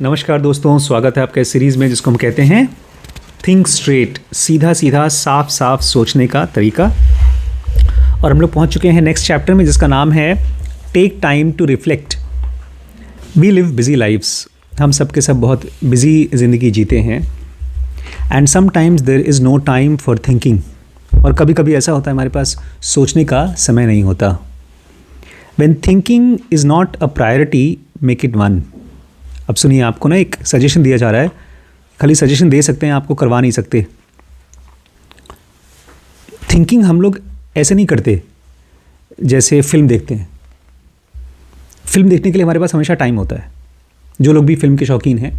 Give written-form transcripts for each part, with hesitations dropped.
नमस्कार दोस्तों, स्वागत है आपका इस सीरीज़ में जिसको हम कहते हैं थिंक स्ट्रेट, सीधा सीधा साफ साफ सोचने का तरीका। और हम लोग पहुंच चुके हैं नेक्स्ट चैप्टर में जिसका नाम है take time to reflect. We live busy lives, हम सब के सब बहुत बिजी ज़िंदगी जीते हैं। And sometimes there is no time for thinking, और कभी कभी ऐसा होता है हमारे पास सोचने का समय नहीं होता। When thinking is not a priority, make it one. अब सुनिए, आपको ना एक सजेशन दिया जा रहा है, खाली सजेशन दे सकते हैं, आपको करवा नहीं सकते। थिंकिंग हम लोग ऐसे नहीं करते जैसे फिल्म देखते हैं। फिल्म देखने के लिए हमारे पास हमेशा टाइम होता है। जो लोग भी फिल्म के शौकीन हैं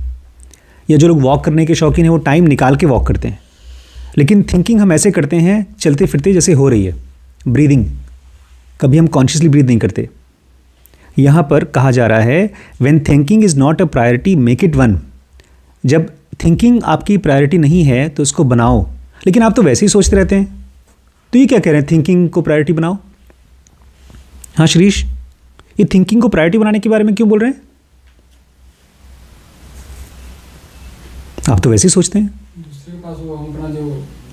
या जो लोग वॉक करने के शौकीन हैं वो टाइम निकाल के वॉक करते हैं। लेकिन थिंकिंग हम ऐसे करते हैं चलते फिरते, जैसे हो रही है ब्रीदिंग। कभी हम कॉन्शियसली ब्रीद नहीं करते। यहाँ पर कहा जा रहा है when thinking is not a priority, make it one. जब थिंकिंग आपकी प्रायोरिटी नहीं है तो उसको बनाओ। लेकिन आप तो वैसे ही सोचते रहते हैं, तो ये क्या कह रहे हैं, थिंकिंग को प्रायोरिटी बनाओ। हाँ शिरीष, ये थिंकिंग को प्रायोरिटी बनाने के बारे में क्यों बोल रहे हैं? आप तो वैसे ही सोचते हैं। दूसरे के पास वो हम अपना जो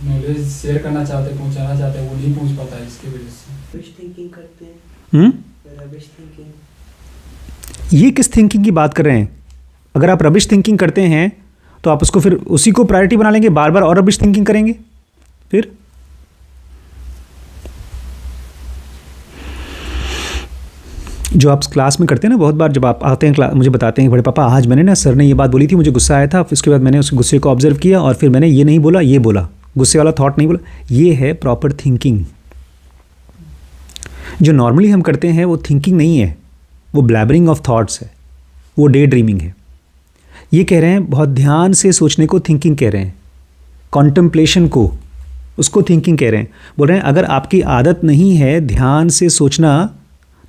नॉलेज शेयर करना चाहते हैं, पहुंचाना चाहते हैं, वो नहीं पहुंच पाता है, इसकी वजह से रबिश थिंकिंग करते हैं। रबिश थिंकिंग, ये किस थिंकिंग की बात कर रहे हैं? अगर आप रबिश थिंकिंग करते हैं तो आप उसको फिर उसी को प्रायोरिटी बना लेंगे, बार बार और रबिश थिंकिंग करेंगे। फिर जो आप क्लास में करते हैं ना, बहुत बार जब आप आते हैं क्लास, मुझे बताते हैं बड़े पापा आज मैंने ना सर ने ये बात बोली थी, मुझे गुस्सा आया था, फिर उसके बाद मैंने उस गुस्से को ऑब्जर्व किया और फिर मैंने ये नहीं बोला, ये बोला, गुस्से वाला थॉट नहीं बोला। ये है प्रॉपर थिंकिंग। जो नॉर्मली हम करते हैं वो थिंकिंग नहीं है, वो ब्लैबरिंग ऑफ थॉट्स है, वो डे ड्रीमिंग है। ये कह रहे हैं बहुत ध्यान से सोचने को थिंकिंग कह रहे हैं, कॉन्टेम्पलेशन को, उसको थिंकिंग कह रहे हैं। बोल रहे हैं अगर आपकी आदत नहीं है ध्यान से सोचना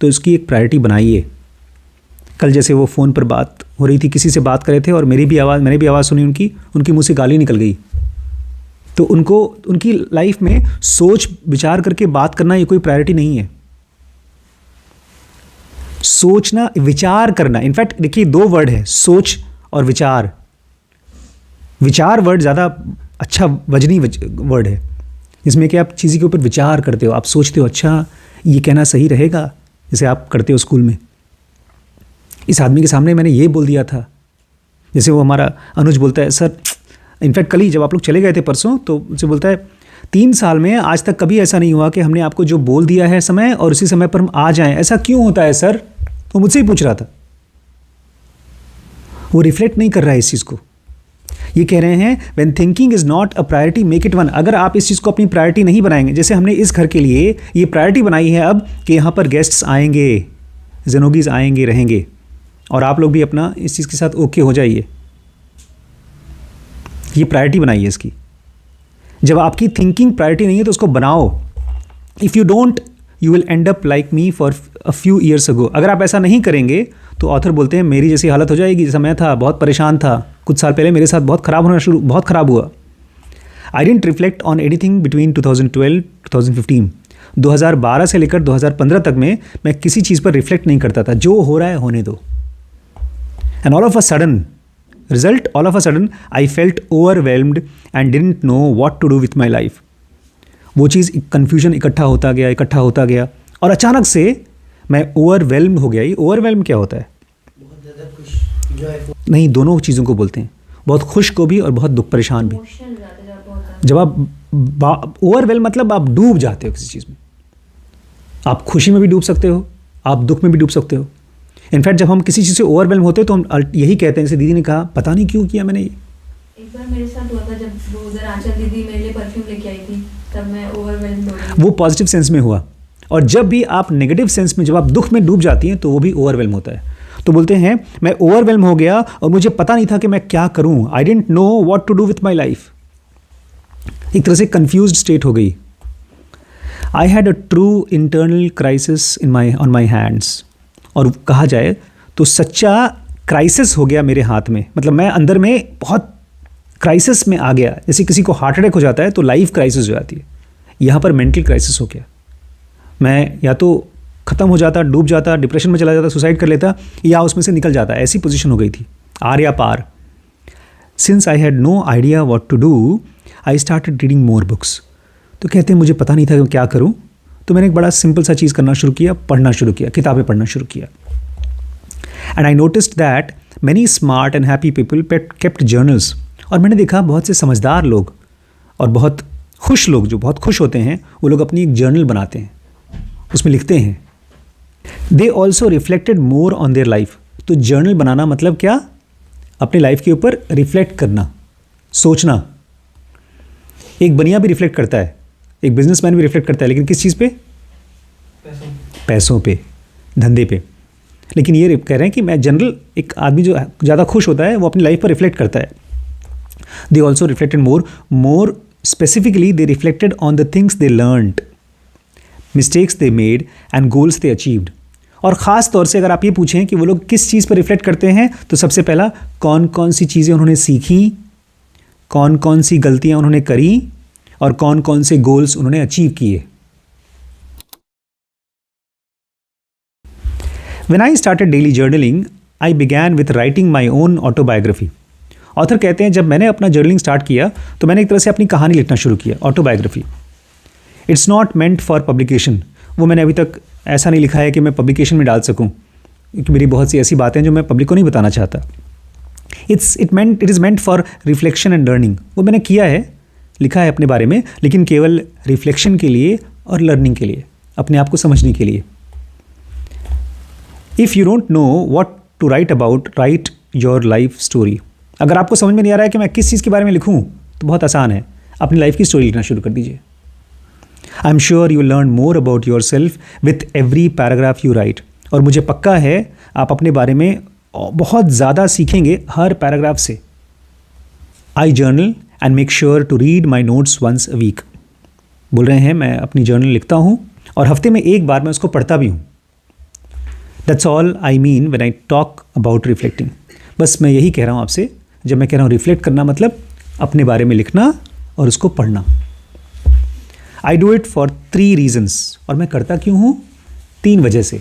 तो इसकी एक प्रायोरिटी बनाइए। कल जैसे वो फ़ोन पर बात हो रही थी, किसी से बात कर रहे थे और मैंने भी आवाज़ सुनी उनकी मुँह से गाली निकल गई। तो उनको उनकी लाइफ में सोच विचार करके बात करना ये कोई प्रायोरिटी नहीं है। सोचना, विचार करना, इनफैक्ट देखिए दो वर्ड है, सोच और विचार। विचार वर्ड ज़्यादा अच्छा वजनी वर्ड है, जिसमें कि आप चीज़ के ऊपर विचार करते हो, आप सोचते हो अच्छा ये कहना सही रहेगा, जैसे आप करते हो स्कूल में। इस आदमी के सामने मैंने ये बोल दिया था, जैसे वो हमारा अनुज बोलता है सर, इनफैक्ट कल ही जब आप लोग चले गए थे परसों, तो उनसे बोलता है 3 साल में आज तक कभी ऐसा नहीं हुआ कि हमने आपको जो बोल दिया है समय और उसी समय पर हम आ जाएं, ऐसा क्यों होता है सर? वो मुझसे ही पूछ रहा था। वो रिफ्लेक्ट नहीं कर रहा है इस चीज़ को। ये कह रहे हैं when thinking is not a priority, make it one. अगर आप इस चीज़ को अपनी प्रायोरिटी नहीं बनाएंगे, जैसे हमने इस घर के लिए ये प्रायोरिटी बनाई है अब कि यहाँ पर गेस्ट्स आएंगे, ज़ेनोगीज़ आएंगे, रहेंगे, और आप लोग भी अपना इस चीज़ के साथ ओके हो जाइए। ये प्रायोरिटी बनाइए इसकी। जब आपकी थिंकिंग प्रायोरिटी नहीं है तो उसको बनाओ। If you don't you will and up like me for a few years ago. अगर आप ऐसा नहीं करेंगे तो ऑथर बोलते हैं मेरी जैसी हालत हो जाएगी। जैसा मैं था, बहुत परेशान था, कुछ साल पहले मेरे साथ बहुत ख़राब हुआ। I didn't reflect on anything between 2012-2015। 2012 से लेकर 2015 तक में मैं किसी चीज़ पर रिफ्लेक्ट नहीं करता था। जो हो रहा है होने दो। And all of a sudden result, all of a sudden I felt overwhelmed and didn't know what to do with my life. वो चीज़ कन्फ्यूजन इकट्ठा होता गया और अचानक से मैं ओवरवेल्म हो गया। ये ओवरवेल्म क्या होता है? बहुत ज़्यादा खुश नहीं, दोनों चीज़ों को बोलते हैं, बहुत खुश को भी और बहुत दुख परेशान भी। जब आप ओवरवेल्म मतलब आप डूब जाते हो किसी चीज़ में। आप खुशी में भी डूब सकते हो, आप दुख में भी डूब सकते हो। इनफैक्ट जब हम किसी चीज़ से ओवरवेल्म होते हैं तो हम यही कहते हैं, जैसे दीदी ने कहा पता नहीं क्यों किया मैंने ये। एक बार मेरे साथ हुआ था जब वो उधर आंचल दीदी मेरे लिए परफ्यूम लेके आई थी, तब मैं ओवरवेल्म हो गई। वो पॉजिटिव सेंस में हुआ। और जब भी आप नेगेटिव सेंस में, जब आप दुख में डूब जाती हैं तो वो भी ओवरवेल्म होता है। तो बोलते हैं मैं ओवरवेल्म हो गया और मुझे पता नहीं था कि मैं क्या करूं। I didn't know what to do with my life. एक तरह से कंफ्यूज्ड स्टेट हो गई। I had a true internal crisis on my hands. और कहा जाए तो सच्चा क्राइसिस हो गया मेरे हाथ में। मतलब मैं अंदर में बहुत क्राइसिस में आ गया। जैसे किसी को हार्ट अटैक हो जाता है तो लाइफ क्राइसिस हो जाती है, यहाँ पर मेंटल क्राइसिस हो गया। मैं या तो ख़त्म हो जाता, डूब जाता, डिप्रेशन में चला जाता, सुसाइड कर लेता, या उसमें से निकल जाता। ऐसी पोजीशन हो गई थी। आर्या पार. Since I had no idea what to do, I started reading more books. तो कहते हैं मुझे पता नहीं था कि मैं क्या करूं, तो मैंने एक बड़ा सिंपल सा चीज़ करना शुरू किया, पढ़ना शुरू किया, किताबें पढ़ना शुरू किया. And I noticed that many smart and happy people kept journals. और मैंने देखा बहुत से समझदार लोग और बहुत खुश लोग, जो बहुत खुश होते हैं, वो लोग अपनी एक जर्नल बनाते हैं, उसमें लिखते हैं. They also reflected more on their life. तो जर्नल बनाना मतलब क्या? अपनी लाइफ के ऊपर रिफ्लेक्ट करना, सोचना. एक बनिया भी रिफ्लेक्ट करता है, एक बिजनेसमैन भी रिफ्लेक्ट करता है, लेकिन किस चीज़ पे? पैसों पे, धंधे पे. लेकिन ये कह रहे हैं कि मैं जनरल, एक आदमी जो ज़्यादा खुश होता है वो अपनी लाइफ पर रिफ्लेक्ट करता है. They also reflected more specifically they reflected on the things they learned, mistakes they made and goals they achieved. और ख़ास तौर से अगर आप ये पूछें कि वो लोग किस चीज़ पर रिफ्लेक्ट करते हैं, तो सबसे पहला कौन कौन सी चीज़ें उन्होंने सीखी, कौन कौन सी गलतियाँ उन्होंने करी और कौन कौन से गोल्स उन्होंने अचीव किए. When I started daily journaling, I began with writing my own autobiography. Author कहते हैं जब मैंने अपना जर्नलिंग स्टार्ट किया तो मैंने एक तरह से अपनी कहानी लिखना शुरू किया, autobiography. It's not meant for publication. वो मैंने अभी तक ऐसा नहीं लिखा है कि मैं पब्लिकेशन में डाल सकूं, क्योंकि मेरी बहुत सी ऐसी बातें हैं जो मैं पब्लिक को नहीं बताना चाहता. It is meant for reflection and learning. वो मैंने किया है, लिखा है अपने बारे में, लेकिन केवल रिफ्लेक्शन के लिए और लर्निंग के लिए, अपने आप को समझने के लिए. If you don't know what to write about, write your life story. अगर आपको समझ में नहीं आ रहा है कि मैं किस चीज़ के बारे में लिखूं, तो बहुत आसान है, अपनी लाइफ की स्टोरी लिखना शुरू कर दीजिए. I am sure you learn more about your self with every paragraph you right. और मुझे पक्का है आप अपने बारे में बहुत ज़्यादा सीखेंगे हर पैराग्राफ से. I journal and make sure to read my notes once a week. बोल रहे हैं मैं अपनी जर्नल लिखता हूँ और हफ्ते में एक बार मैं उसको पढ़ता भी हूँ. That's all I mean when I talk about reflecting. बस मैं यही कह रहा हूँ आपसे जब मैं कह रहा हूँ रिफ्लेक्ट करना, मतलब अपने बारे में लिखना और उसको पढ़ना. I do it for 3 reasons. और मैं करता क्यों हूँ? 3 वजह से.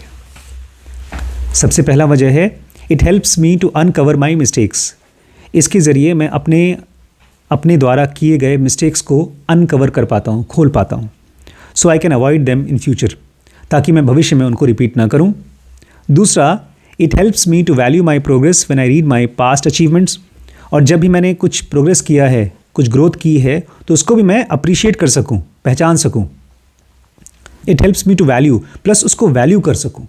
सबसे पहला वजह है it helps me to uncover my mistakes. इसके ज़रिए मैं अपने द्वारा किए गए मिस्टेक्स को अनकवर कर पाता हूँ, खोल पाता हूँ. So I can avoid them in future, ताकि मैं भविष्य में उनको रिपीट ना करूँ. दूसरा, it helps me to value my progress when I read my past achievements. और जब भी मैंने कुछ प्रोग्रेस किया है, कुछ ग्रोथ की है, तो उसको भी मैं अप्रिशिएट कर सकूँ, पहचान सकूँ. It helps me to value, plus उसको वैल्यू कर सकूँ.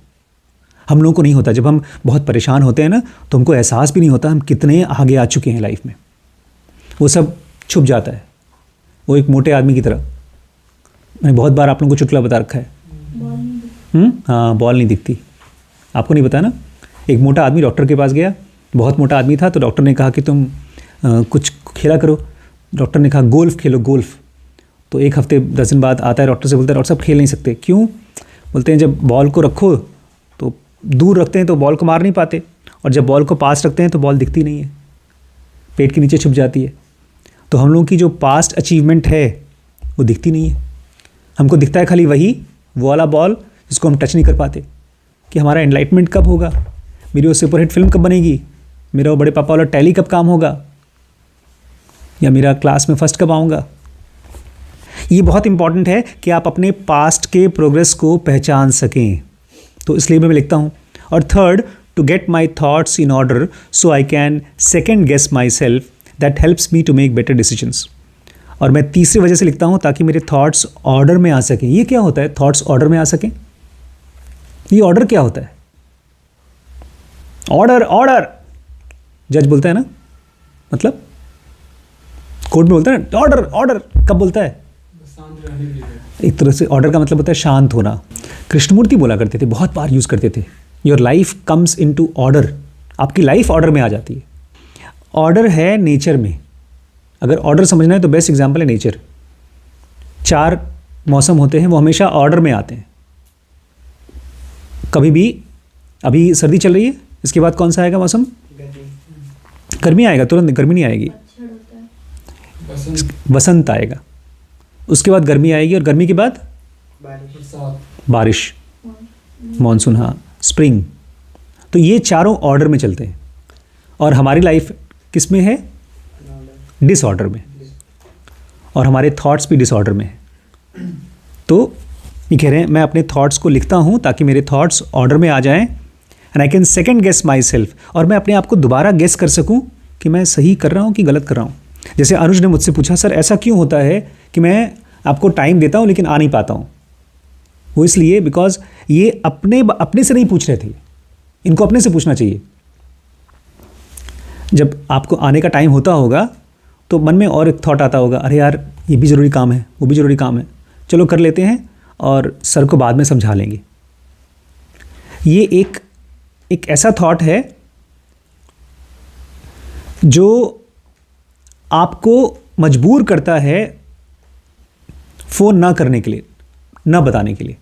हम लोगों को नहीं होता, जब हम बहुत परेशान होते हैं ना, तो हमको एहसास भी नहीं होता हम कितने आगे आ चुके हैं लाइफ में. वो सब छुप जाता है. वो एक मोटे आदमी की तरह. मैंने बहुत बार आप लोगों को चुटकुला बता रखा है. हाँ, बॉल नहीं दिखती. आपको नहीं पता ना. एक मोटा आदमी डॉक्टर के पास गया, बहुत मोटा आदमी था, तो डॉक्टर ने कहा कि तुम कुछ खेला करो. डॉक्टर ने कहा गोल्फ खेलो, गोल्फ. तो एक हफ्ते 10 दिन बाद आता है, डॉक्टर से बोलता है डॉक्टर साहब खेल नहीं सकते. क्यों? बोलते हैं जब बॉल को रखो तो दूर रखते हैं तो बॉल को मार नहीं पाते, और जब बॉल को पास रखते हैं तो बॉल दिखती नहीं है, पेट के नीचे छुप जाती है. तो हम लोगों की जो पास्ट अचीवमेंट है वो दिखती नहीं है. हमको दिखता है खाली वही, वो वाला बॉल जिसको हम टच नहीं कर पाते, कि हमारा एनलाइटमेंट कब होगा, मेरी वो सुपरहिट फिल्म कब बनेगी, मेरा वो बड़े पापा वाला टैली कब काम होगा, या मेरा क्लास में फर्स्ट कब आऊँगा. ये बहुत इंपॉर्टेंट है कि आप अपने पास्ट के प्रोग्रेस को पहचान सकें. तो इसलिए मैं लिखता हूँ. और third, to get my thoughts in order so I can second guess my self, that helps me to make better decisions. और मैं तीसरी वजह से लिखता हूँ ताकि मेरे थॉट्स ऑर्डर में आ सकें. ये क्या होता है थॉट्स ऑर्डर में आ सकें? ये ऑर्डर क्या होता है? ऑर्डर, ऑर्डर जज बोलता है ना, मतलब कोर्ट में बोलता है ना ऑर्डर, ऑर्डर कब बोलता है? शांत रहने के लिए. एक तरह से ऑर्डर का मतलब होता है शांत होना. कृष्णमूर्ति बोला करते थे, बहुत बार यूज़ करते थे, your life comes in to order. आपकी लाइफ ऑर्डर में आ जाती है. ऑर्डर है नेचर में. अगर ऑर्डर समझना है तो बेस्ट एग्जांपल है नेचर. 4 मौसम होते हैं, वो हमेशा ऑर्डर में आते हैं. कभी भी, अभी सर्दी चल रही है, इसके बाद कौन सा आएगा मौसम? गर्मी आएगा. तुरंत गर्मी नहीं आएगी, वसंत आएगा. उसके बाद गर्मी आएगी, और गर्मी के बाद बारिश, मानसून, हाँ, स्प्रिंग. तो ये चारों ऑर्डर में चलते हैं. और हमारी लाइफ किस में है? डिसऑर्डर में, और हमारे थॉट्स भी डिसऑर्डर में है। तो ये कह रहे हैं मैं अपने थॉट्स को लिखता हूँ ताकि मेरे थॉट्स ऑर्डर में आ जाएं, and I can second guess my self, और मैं अपने आप को दोबारा गेस कर सकूँ कि मैं सही कर रहा हूँ कि गलत कर रहा हूँ। जैसे अनुज ने मुझसे पूछा, सर ऐसा क्यों होता है कि मैं आपको टाइम देता हूँ लेकिन आ नहीं पाता हूँ? वो इसलिए बिकॉज ये अपने से नहीं पूछ रहे थे, इनको अपने से पूछना चाहिए। जब आपको आने का टाइम होता होगा तो मन में और एक थॉट आता होगा, अरे यार ये भी ज़रूरी काम है, वो भी ज़रूरी काम है, चलो कर लेते हैं और सर को बाद में समझा लेंगे। ये एक ऐसा थॉट है जो आपको मजबूर करता है फ़ोन ना करने के लिए, ना बताने के लिए।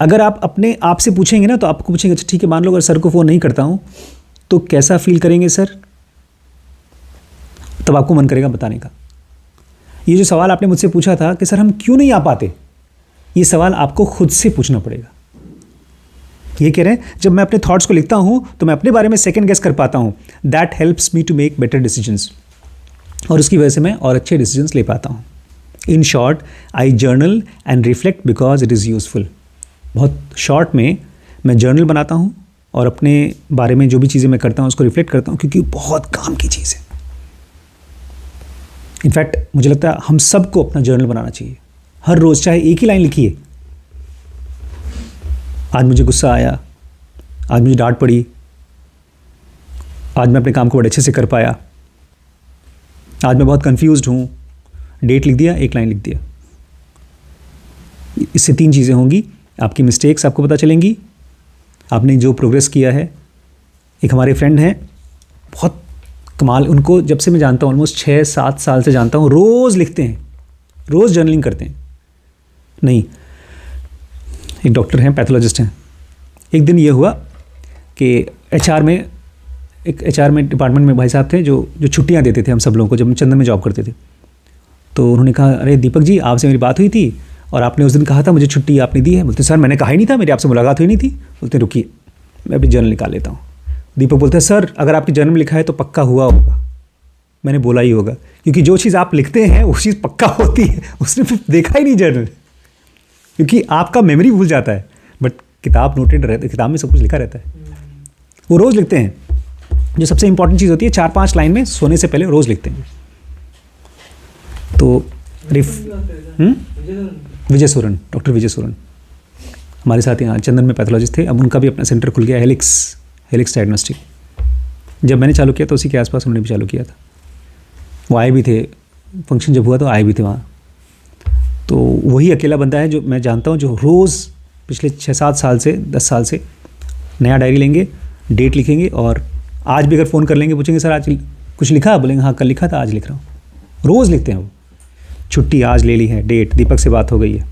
अगर आप अपने आप से पूछेंगे ना तो आपको पूछेंगे, अच्छा ठीक है, मान लो अगर सर को फ़ोन नहीं करता हूँ तो कैसा फील करेंगे सर? तब आपको मन करेगा बताने का। ये जो सवाल आपने मुझसे पूछा था कि सर हम क्यों नहीं आ पाते, ये सवाल आपको खुद से पूछना पड़ेगा। ये कह रहे हैं जब मैं अपने थॉट्स को लिखता हूँ तो मैं अपने बारे में सेकंड गेस कर पाता हूँ। That helps me to make better decisions, और उसकी वजह से मैं और अच्छे डिसीजंस ले पाता हूँ। In short, I journal and reflect because it is useful. बहुत शॉर्ट में मैं जर्नल बनाता हूँ और अपने बारे में जो भी चीज़ें मैं करता हूँ उसको रिफ्लेक्ट करता हूँ, क्योंकि बहुत काम की चीज़ है। इनफैक्ट मुझे लगता है हम सबको अपना जर्नल बनाना चाहिए हर रोज़, चाहे एक ही लाइन लिखिए, आज मुझे गुस्सा आया, आज मुझे डांट पड़ी, आज मैं अपने काम को बड़े अच्छे से कर पाया, आज मैं बहुत कंफ्यूज्ड हूँ, डेट लिख दिया, एक लाइन लिख दिया। इससे 3 चीज़ें होंगी, आपकी मिस्टेक्स आपको पता चलेंगी, आपने जो प्रोग्रेस किया है। एक हमारे फ्रेंड हैं, बहुत कमाल, उनको जब से मैं जानता हूँ ऑलमोस्ट 6-7 साल से जानता हूँ, रोज़ लिखते हैं, रोज़ जर्नलिंग करते हैं। नहीं, एक डॉक्टर हैं, पैथोलॉजिस्ट हैं। एक दिन ये हुआ कि एचआर में डिपार्टमेंट में भाई साहब थे जो छुट्टियां देते थे हम सब लोगों को, जब हम चंदन में जॉब करते थे। तो उन्होंने कहा, अरे दीपक जी आपसे मेरी बात हुई थी और आपने उस दिन कहा था मुझे छुट्टी आपने दी है। बोलते सर मैंने कहा ही नहीं था, मेरी आपसे मुलाकात हुई नहीं थी। बोलते रुकिए मैं अभी जर्नल निकाल लेता हूँ। दीपक बोलते हैं सर अगर आपकी जर्नल में लिखा है तो पक्का हुआ होगा, मैंने बोला ही होगा, क्योंकि जो चीज़ आप लिखते हैं वो चीज़ पक्का होती है। उसने फिर देखा ही नहीं जर्नल, क्योंकि आपका मेमोरी भूल जाता है, बट किताब नोटेड रहता है, किताब में सब कुछ लिखा रहता है। वो रोज़ लिखते हैं, जो सबसे इंपॉर्टेंट चीज़ होती है 4-5 लाइन में सोने से पहले रोज़ लिखते हैं। तो विजय सोरन, डॉक्टर विजय सोरन हमारे साथ यहाँ चंदन में पैथोलॉजिस्ट थे। अब उनका भी अपना सेंटर खुल गया, हेलिक्स डायग्नोस्टिक। जब मैंने चालू किया तो उसी के आसपास उन्होंने भी चालू किया था। वो आए भी थे, फंक्शन जब हुआ तो आए भी थे वहाँ। तो वही अकेला बंदा है जो मैं जानता हूँ जो रोज़ पिछले 6-7 साल से 10 साल से नया डायरी लेंगे, डेट लिखेंगे, और आज भी अगर फ़ोन कर लेंगे पूछेंगे सर आज कुछ लिखा? बोलेंगे हाँ कल लिखा था, आज लिख रहा हूँ। रोज़ लिखते हैं वो, छुट्टी आज ले ली है, डेट, दीपक से बात हो गई है।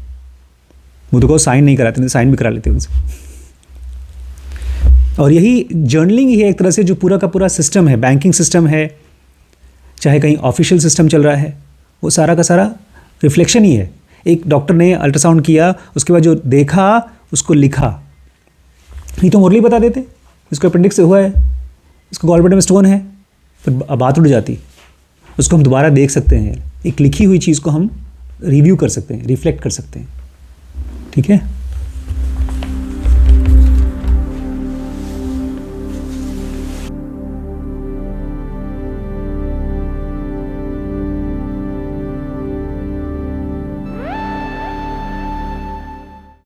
वो तो को साइन नहीं कराते, नहीं साइन भी करा लेते उनसे। और यही जर्नलिंग ही है एक तरह से जो पूरा का पूरा सिस्टम है, बैंकिंग सिस्टम है, चाहे कहीं ऑफिशियल सिस्टम चल रहा है, वो सारा का सारा रिफ्लेक्शन ही है। एक डॉक्टर ने अल्ट्रासाउंड किया, उसके बाद जो देखा उसको लिखा। नहीं तो मुरली बता देते इसको अपेंडिक्स से हुआ है, इसको गॉलब्लैडर में स्टोन है, फिर बात उड़ जाती। उसको हम दोबारा देख सकते हैं, एक लिखी हुई चीज़ को हम रिव्यू कर सकते हैं, रिफ्लेक्ट कर सकते हैं। ठीक है।